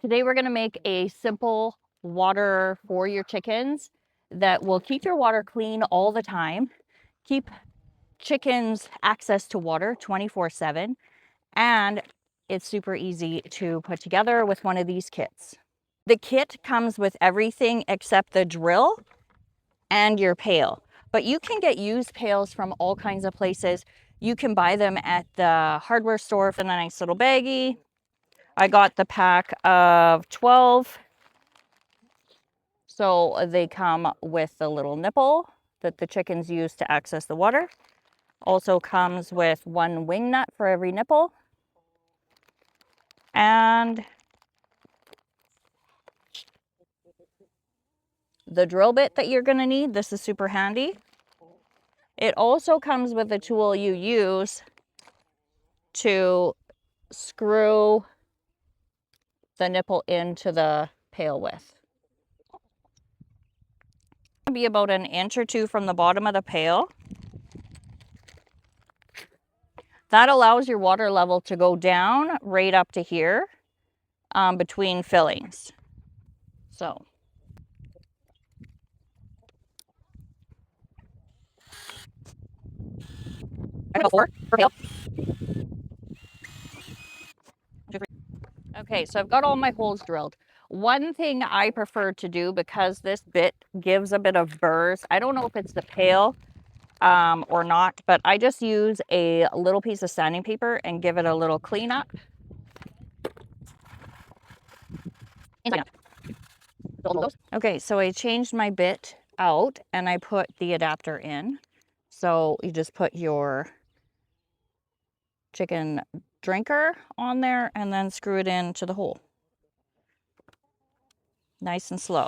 Today we're going to make a simple water for your chickens that will keep your water clean all the time, keep chickens access to water 24/7, and it's super easy to put together with one of these kits. The kit comes with everything except the drill and your pail, but you can get used pails from all kinds of places. You can buy them at the hardware store in a nice little baggie. I got the pack of 12. So they come with the little nipple that the chickens use to access the water. Also comes with one wing nut for every nipple. And the drill bit that you're going to need. This is super handy. It also comes with a tool you use to screw the nipple into the pail with. It'll be about an inch or two from the bottom of the pail. That allows your water level to go down right up to here between fillings. So I got 4 per pail. Okay, so I've got all my holes drilled. One thing I prefer to do, because this bit gives a bit of burrs, I don't know if it's the pail or not, but I just use a little piece of sanding paper and give it a little cleanup. Okay, so I changed my bit out and I put the adapter in. So you just put your chicken drinker on there and then screw it into the hole. Nice and slow.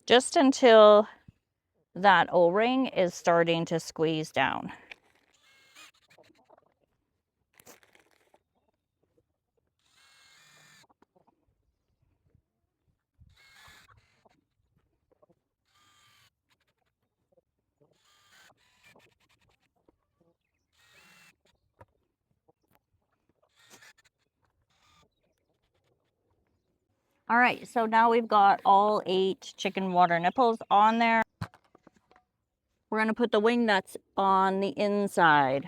Just until that O-ring is starting to squeeze down. All right, so now we've got all 8 chicken water nipples on there. We're going to put the wing nuts on the inside.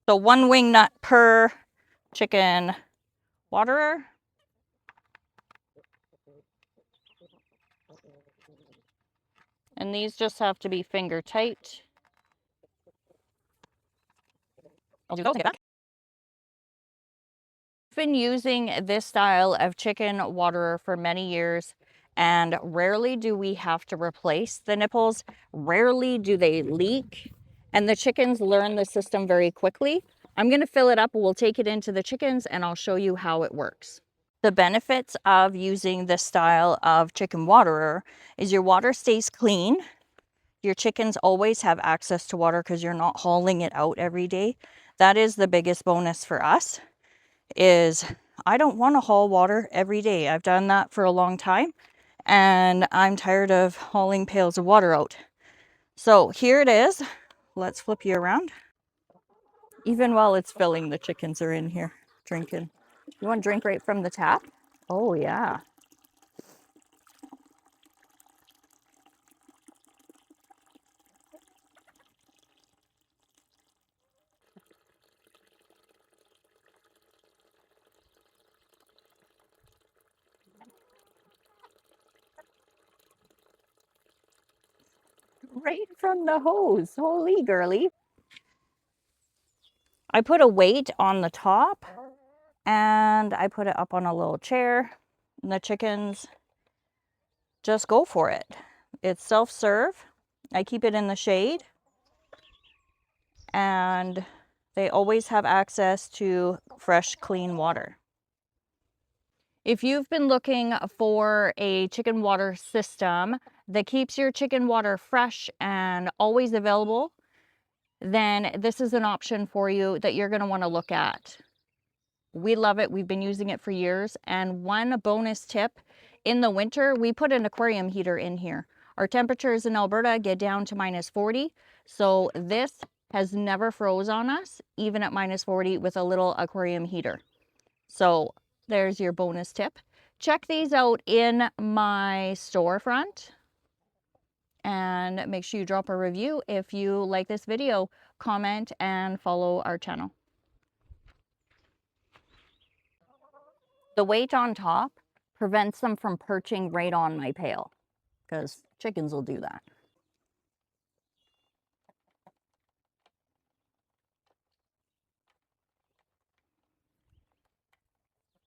So 1 wing nut per chicken waterer. And these just have to be finger tight. I'll do those and get back. I've been using this style of chicken waterer for many years, and rarely do we have to replace the nipples. Rarely do they leak, and the chickens learn the system very quickly. I'm going to fill it up. We'll take it into the chickens and I'll show you how it works. The benefits of using this style of chicken waterer is your water stays clean. Your chickens always have access to water because you're not hauling it out every day. That is the biggest bonus for us. Is I don't want to haul water every day. I've done that for a long time and I'm tired of hauling pails of water out. So here it is. Let's flip you around. Even while it's filling, the chickens are in here drinking. You want to drink right from the tap? Oh yeah. Right from the hose. Holy girly. I put a weight on the top and I put it up on a little chair, and the chickens just go for it. It's self-serve. I keep it in the shade and they always have access to fresh, clean water. If you've been looking for a chicken water system that keeps your chicken water fresh and always available, then this is an option for you that you're going to want to look at. We love it. We've been using it for years. And one bonus tip, in the winter, we put an aquarium heater in here. Our temperatures in Alberta get down to -40. So this has never froze on us, even at -40 with a little aquarium heater. So there's your bonus tip. Check these out in my storefront and make sure you drop a review if you like this video, comment, and follow our channel. The weight on top prevents them from perching right on my pail because chickens will do that.